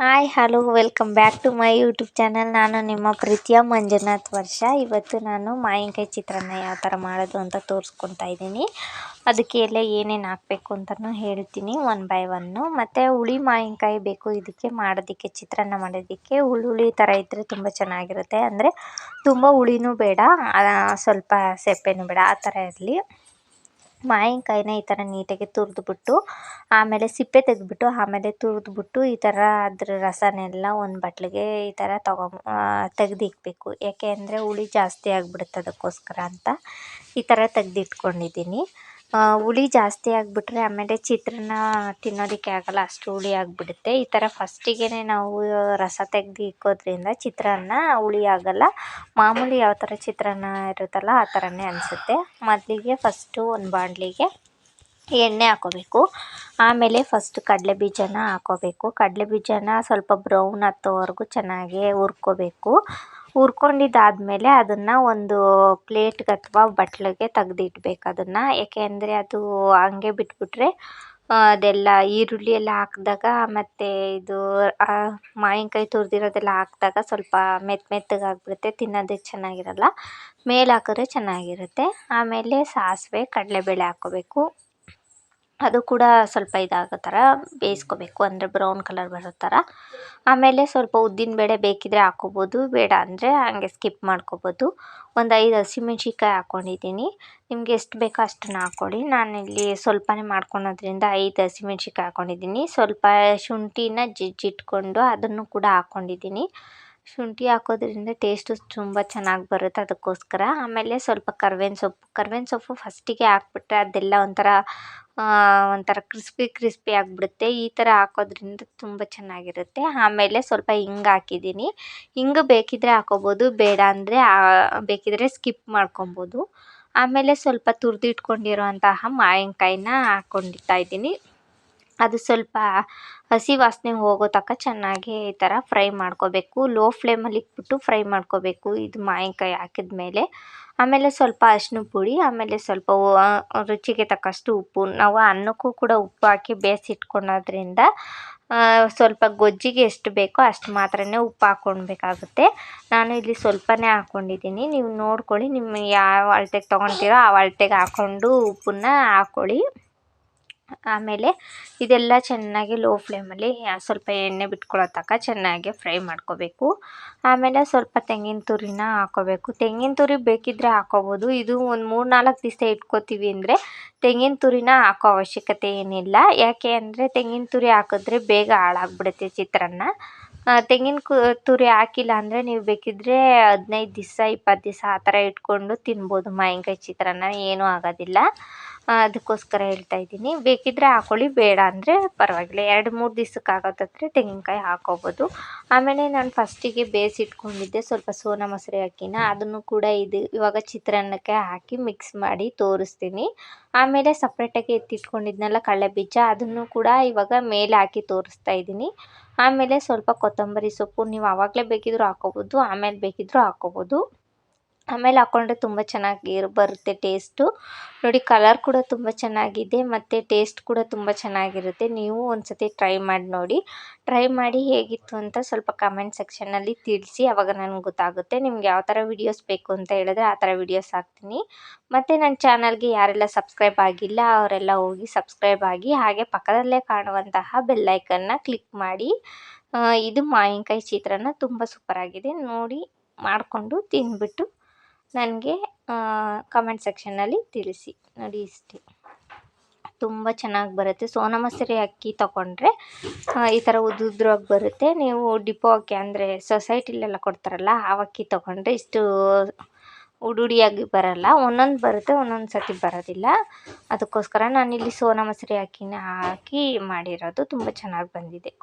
Hi hello welcome back to my YouTube channel. ನಾನು ನಿಮ್ಮ ಪ್ರೀತಿಯ ಮಂಜುನಾಥ್ ವರ್ಷ. ಇವತ್ತು ನಾನು ಮಾವಿನಕಾಯಿ ಚಿತ್ರಾನ್ನ ಯಾವ ಥರ ಮಾಡೋದು ಅಂತ ತೋರಿಸ್ಕೊತಾ ಇದ್ದೀನಿ. ಅದಕ್ಕೆ ಎಲ್ಲ ಏನೇನು ಹಾಕಬೇಕು ಅಂತಲೂ ಹೇಳ್ತೀನಿ ಒನ್ ಬೈ ಒನ್ನು. ಮತ್ತು ಹುಳಿ ಮಾವಿನಕಾಯಿ ಬೇಕು ಇದಕ್ಕೆ ಮಾಡೋದಕ್ಕೆ, ಚಿತ್ರಾನ್ನ ಮಾಡೋದಕ್ಕೆ. ಹುಳಿ ಥರ ಇದ್ದರೆ ತುಂಬ ಚೆನ್ನಾಗಿರುತ್ತೆ. ಅಂದರೆ ತುಂಬ ಹುಳಿನೂ ಬೇಡ, ಸ್ವಲ್ಪ ಸಪ್ಪೆನೂ ಬೇಡ, ಆ ಥರ ಇರಲಿ. ಮಾವಿನಕಾಯಿನ ಈ ಥರ ನೀಟಾಗಿ ತುರಿದ್ಬಿಟ್ಟು, ಆಮೇಲೆ ಸಿಪ್ಪೆ ತೆಗೆದ್ಬಿಟ್ಟು, ಆಮೇಲೆ ತುರಿದ್ಬಿಟ್ಟು ಈ ಥರ ಅದ್ರ ರಸನೆಲ್ಲ ಒಂದು ಬಟ್ಲಿಗೆ ಈ ಥರ ತೆಗೆದಿಕ್ಬೇಕು. ಯಾಕೆ ಅಂದರೆ ಹುಳಿ ಜಾಸ್ತಿ ಆಗಿಬಿಡುತ್ತೆ, ಅದಕ್ಕೋಸ್ಕರ ಅಂತ ಈ ಥರ ತೆಗೆದಿಟ್ಕೊಂಡಿದ್ದೀನಿ. ಹುಳಿ ಜಾಸ್ತಿ ಆಗಿಬಿಟ್ರೆ ಆಮೇಲೆ ಚಿತ್ರಾನ್ನ ತಿನ್ನೋದಕ್ಕೆ ಆಗೋಲ್ಲ, ಅಷ್ಟು ಹುಳಿ ಆಗಿಬಿಡುತ್ತೆ. ಈ ಥರ ಫಸ್ಟಿಗೆ ನಾವು ರಸ ತೆಗೆದು ಇಕ್ಕೋದ್ರಿಂದ ಚಿತ್ರಾನ್ನ ಹುಳಿ ಆಗೋಲ್ಲ. ಮಾಮೂಲಿ ಯಾವ ಥರ ಚಿತ್ರಾನ್ನ ಇರುತ್ತಲ್ಲ ಆ ಥರನೇ ಅನಿಸುತ್ತೆ. ಮೊದಲಿಗೆ ಫಸ್ಟು ಒಂದು ಬಾಣಲಿಗೆ ಎಣ್ಣೆ ಹಾಕ್ಕೋಬೇಕು. ಆಮೇಲೆ ಫಸ್ಟ್ ಕಡಲೆ ಬೀಜನ ಹಾಕ್ಕೋಬೇಕು. ಕಡಲೆ ಬೀಜನ ಸ್ವಲ್ಪ ಬ್ರೌನ್ ಹತ್ತೋವರೆಗೂ ಚೆನ್ನಾಗಿ ಹುರ್ಕೋಬೇಕು. ಹುರ್ಕೊಂಡಿದ್ದಾದಮೇಲೆ ಅದನ್ನು ಒಂದು ಪ್ಲೇಟ್ಗೆ ಅಥವಾ ಬಟ್ಲಿಗೆ ತೆಗ್ದಿಡ್ಬೇಕು ಅದನ್ನು. ಏಕೆ ಅಂದರೆ ಅದು ಹಂಗೆ ಬಿಟ್ಬಿಟ್ರೆ ಅದೆಲ್ಲ ಈರುಳ್ಳಿ ಎಲ್ಲ ಹಾಕಿದಾಗ ಮತ್ತು ಇದು ಮಾವಿನಕಾಯಿ ತುರಿದಿರೋದೆಲ್ಲ ಹಾಕಿದಾಗ ಸ್ವಲ್ಪ ಮೆತ್ತಗಾಗ್ಬಿಡುತ್ತೆ, ತಿನ್ನೋದಕ್ಕೆ ಚೆನ್ನಾಗಿರಲ್ಲ. ಮೇಲೆ ಹಾಕಿದ್ರೆ ಚೆನ್ನಾಗಿರುತ್ತೆ. ಆಮೇಲೆ ಸಾಸಿವೆ, ಕಡಲೆಬೇಳೆ ಹಾಕ್ಕೋಬೇಕು. ಅದು ಕೂಡ ಸ್ವಲ್ಪ ಇದಾಗೋ ಥರ ಬೇಯಿಸ್ಕೋಬೇಕು, ಅಂದರೆ ಬ್ರೌನ್ ಕಲರ್ ಬರೋ ಥರ. ಆಮೇಲೆ ಸ್ವಲ್ಪ ಉದ್ದಿನಬೇಳೆ ಬೇಕಿದ್ದರೆ ಹಾಕ್ಕೋಬೋದು, ಬೇಡ ಅಂದರೆ ಹಾಗೆ ಸ್ಕಿಪ್ ಮಾಡ್ಕೋಬೋದು. ಒಂದು 5 ಹಸಿಮೆಣ್ಸಿನ್ಕಾಯಿ ಹಾಕ್ಕೊಂಡಿದ್ದೀನಿ. ನಿಮ್ಗೆ ಎಷ್ಟು ಬೇಕೋ ಅಷ್ಟನ್ನು ಹಾಕ್ಕೊಳ್ಳಿ. ನಾನಿಲ್ಲಿ ಸ್ವಲ್ಪನೇ ಮಾಡ್ಕೊಳೋದ್ರಿಂದ 5 ಹಸಿಮೆಣ್ಸಿನ್ಕಾಯಿ ಹಾಕ್ಕೊಂಡಿದ್ದೀನಿ. ಸ್ವಲ್ಪ ಶುಂಠಿನ ಜಜ್ಜಿಟ್ಕೊಂಡು ಅದನ್ನು ಕೂಡ ಹಾಕ್ಕೊಂಡಿದ್ದೀನಿ. ಶುಂಠಿ ಹಾಕೋದ್ರಿಂದ ಟೇಸ್ಟು ತುಂಬ ಚೆನ್ನಾಗಿ ಬರುತ್ತೆ, ಅದಕ್ಕೋಸ್ಕರ. ಆಮೇಲೆ ಸ್ವಲ್ಪ ಕರ್ಬೇವಿನ ಸೊಪ್ಪು ಫಸ್ಟಿಗೆ ಹಾಕ್ಬಿಟ್ರೆ ಅದೆಲ್ಲ ಒಂಥರ ಕ್ರಿಸ್ಪಿ ಆಗಿಬಿಡುತ್ತೆ. ಈ ಥರ ಹಾಕೋದ್ರಿಂದ ತುಂಬ ಚೆನ್ನಾಗಿರುತ್ತೆ. ಆಮೇಲೆ ಸ್ವಲ್ಪ ಹಿಂಗೆ ಹಾಕಿದ್ದೀನಿ. ಹಿಂಗೆ ಬೇಕಿದ್ದರೆ ಹಾಕ್ಕೋಬೋದು, ಬೇಡ ಅಂದರೆ ಬೇಕಿದ್ದರೆ ಸ್ಕಿಪ್ ಮಾಡ್ಕೊಬೋದು. ಆಮೇಲೆ ಸ್ವಲ್ಪ ತುರಿದಿಟ್ಕೊಂಡಿರೋಂತಹ ಮಾವಿನಕಾಯಿನ ಹಾಕ್ಕೊಂಡಿರ್ತಾ ಇದ್ದೀನಿ. ಅದು ಸ್ವಲ್ಪ ಹಸಿ ವಾಸನೆ ಹೋಗೋ ತನಕ ಚೆನ್ನಾಗಿ ಈ ಥರ ಫ್ರೈ ಮಾಡ್ಕೋಬೇಕು. ಲೋ ಫ್ಲೇಮಲ್ಲಿ ಇಟ್ಬಿಟ್ಟು ಫ್ರೈ ಮಾಡ್ಕೋಬೇಕು ಇದು ಮಾವಿನಕಾಯಿ ಹಾಕಿದ್ಮೇಲೆ. ಆಮೇಲೆ ಸ್ವಲ್ಪ ಅರಿಶಿನ ಪುಡಿ, ಆಮೇಲೆ ಸ್ವಲ್ಪ ರುಚಿಗೆ ತಕ್ಕಷ್ಟು ಉಪ್ಪು. ನಾವು ಅನ್ನಕ್ಕೂ ಕೂಡ ಉಪ್ಪು ಹಾಕಿ ಬೇಯಿಸಿಟ್ಕೊಳೋದ್ರಿಂದ ಸ್ವಲ್ಪ ಗೊಜ್ಜಿಗೆ ಎಷ್ಟು ಬೇಕೋ ಅಷ್ಟು ಮಾತ್ರನೇ ಉಪ್ಪು ಹಾಕ್ಕೊಳ್ಬೇಕಾಗುತ್ತೆ. ನಾನು ಇಲ್ಲಿ ಸ್ವಲ್ಪನೇ ಹಾಕ್ಕೊಂಡಿದ್ದೀನಿ. ನೀವು ನೋಡ್ಕೊಳ್ಳಿ, ನಿಮ್ಮ ಯಾವ ಅಳತೆಗೆ ತೊಗೊಳ್ತೀರೋ ಆ ಅಳತೆಗೆ ಹಾಕ್ಕೊಂಡು ಉಪ್ಪನ್ನ ಹಾಕ್ಕೊಳ್ಳಿ. ಆಮೇಲೆ ಇದೆಲ್ಲ ಚೆನ್ನಾಗಿ ಲೋ ಫ್ಲೇಮಲ್ಲಿ ಸ್ವಲ್ಪ ಎಣ್ಣೆ ಬಿಟ್ಕೊಳ್ಳೋ ತನಕ ಚೆನ್ನಾಗಿ ಫ್ರೈ ಮಾಡ್ಕೋಬೇಕು. ಆಮೇಲೆ ಸ್ವಲ್ಪ ತೆಂಗಿನ ತುರಿನ ಹಾಕ್ಕೋಬೇಕು. ತೆಂಗಿನ ತುರಿ ಬೇಕಿದ್ದರೆ ಹಾಕ್ಕೋಬೋದು. ಇದು ಒಂದು 3-4 ದಿವಸ ಇಟ್ಕೋತೀವಿ ಅಂದರೆ ತೆಂಗಿನ ತುರಿನ ಹಾಕೋ ಅವಶ್ಯಕತೆ ಏನಿಲ್ಲ. ಯಾಕೆ ಅಂದರೆ ತೆಂಗಿನ ತುರಿ ಹಾಕಿದ್ರೆ ಬೇಗ ಹಾಳಾಗ್ಬಿಡುತ್ತೆ ಚಿತ್ರಾನ್ನ. ತುರಿ ಹಾಕಿಲ್ಲ ಅಂದರೆ ನೀವು ಬೇಕಿದ್ದರೆ 15 ದಿವಸ 20 ದಿವಸ ಆ ಥರ ಇಟ್ಕೊಂಡು ತಿನ್ಬೋದು ಮಾವಿನಕಾಯಿ ಚಿತ್ರಾನ್ನ, ಏನೂ ಆಗೋದಿಲ್ಲ. ಅದಕ್ಕೋಸ್ಕರ ಹೇಳ್ತಾ ಇದ್ದೀನಿ. ಬೇಕಿದ್ದರೆ ಹಾಕ್ಕೊಳ್ಳಿ, ಬೇಡ ಅಂದರೆ ಪರವಾಗಿಲ್ಲ. 2-3 ದಿವ್ಸಕ್ಕೆ ಆಗೋದಾದರೆ ತೆಂಗಿನಕಾಯಿ ಹಾಕ್ಕೋಬೋದು. ಆಮೇಲೆ ನಾನು ಫಸ್ಟಿಗೆ ಬೇಯಿಸಿಟ್ಕೊಂಡಿದ್ದೆ ಸ್ವಲ್ಪ ಸೋನಾ ಮಸೂರಿ ಅಕ್ಕಿನ, ಅದನ್ನು ಕೂಡ ಇವಾಗ ಚಿತ್ರಾನ್ನಕ್ಕೆ ಹಾಕಿ ಮಿಕ್ಸ್ ಮಾಡಿ ತೋರಿಸ್ತೀನಿ. ಆಮೇಲೆ ಸಪ್ರೇಟಾಗಿ ಎತ್ತಿಟ್ಕೊಂಡಿದ್ನಲ್ಲ ಕಡಲೆಬೀಜ, ಅದನ್ನು ಕೂಡ ಇವಾಗ ಮೇಲೆ ಹಾಕಿ ತೋರಿಸ್ತಾ ಇದ್ದೀನಿ. ಆಮೇಲೆ ಸ್ವಲ್ಪ ಕೊತ್ತಂಬರಿ ಸೊಪ್ಪು ನೀವು ಆವಾಗಲೇ ಬೇಕಿದ್ದರೂ ಹಾಕ್ಕೋಬೋದು, ಆಮೇಲೆ ಬೇಕಿದ್ದರೂ ಹಾಕ್ಕೋಬೋದು. ಆಮೇಲೆ ಹಾಕ್ಕೊಂಡ್ರೆ ತುಂಬ ಚೆನ್ನಾಗಿ ಬರುತ್ತೆ ಟೇಸ್ಟು. ನೋಡಿ, ಕಲರ್ ಕೂಡ ತುಂಬ ಚೆನ್ನಾಗಿದೆ ಮತ್ತು ಟೇಸ್ಟ್ ಕೂಡ ತುಂಬ ಚೆನ್ನಾಗಿರುತ್ತೆ. ನೀವು ಒಂದು ಸತಿ ಟ್ರೈ ಮಾಡಿ ನೋಡಿ. ಟ್ರೈ ಮಾಡಿ ಹೇಗಿತ್ತು ಅಂತ ಸ್ವಲ್ಪ ಕಮೆಂಟ್ ಸೆಕ್ಷನಲ್ಲಿ ತಿಳಿಸಿ, ಆವಾಗ ನನಗೆ ಗೊತ್ತಾಗುತ್ತೆ. ನಿಮ್ಗೆ ಯಾವ ಥರ ವೀಡಿಯೋಸ್ ಬೇಕು ಅಂತ ಹೇಳಿದ್ರೆ ಆ ಥರ ವೀಡಿಯೋಸ್ ಹಾಕ್ತೀನಿ. ಮತ್ತು ನನ್ನ ಚಾನಲ್ಗೆ ಯಾರೆಲ್ಲ ಸಬ್ಸ್ಕ್ರೈಬ್ ಆಗಿಲ್ಲ ಅವರೆಲ್ಲ ಹೋಗಿ ಸಬ್ಸ್ಕ್ರೈಬ್ ಆಗಿ, ಹಾಗೆ ಪಕ್ಕದಲ್ಲೇ ಕಾಣುವಂತಹ ಬೆಲ್ಲೈಕನ್ನ ಕ್ಲಿಕ್ ಮಾಡಿ. ಇದು ಮಾವಿನಕಾಯಿ ಚಿತ್ರಾನ್ನ ತುಂಬ ಸೂಪರಾಗಿದೆ. ನೋಡಿ, ಮಾಡಿಕೊಂಡು ತಿಂದ್ಬಿಟ್ಟು ನನಗೆ ಕಮೆಂಟ್ ಸೆಕ್ಷನ್ನಲ್ಲಿ ತಿಳಿಸಿ. ನೋಡಿ, ಇಷ್ಟೇ, ತುಂಬ ಚೆನ್ನಾಗಿ ಬರುತ್ತೆ. ಸೋನಾ ಮಸೂರಿ ಅಕ್ಕಿ ತೊಗೊಂಡ್ರೆ ಈ ಥರ ಉದ್ದುದ್ರಾಗಿ ಬರುತ್ತೆ. ನೀವು ಡಿಪೋ ಅಕ್ಕಿ ಅಂದರೆ ಸೊಸೈಟಿಲೆಲ್ಲ ಕೊಡ್ತಾರಲ್ಲ ಆ ಅಕ್ಕಿ ತೊಗೊಂಡ್ರೆ ಇಷ್ಟು ಉಡುಡಿಯಾಗಿ ಬರೋಲ್ಲ. ಒಂದೊಂದು ಬರುತ್ತೆ, ಒಂದೊಂದು ಸತಿ ಬರೋದಿಲ್ಲ. ಅದಕ್ಕೋಸ್ಕರ ನಾನಿಲ್ಲಿ ಸೋನಾ ಮಸೂರಿ ಅಕ್ಕಿನ ಹಾಕಿ ಮಾಡಿರೋದು. ತುಂಬ ಚೆನ್ನಾಗಿ ಬಂದಿದೆ.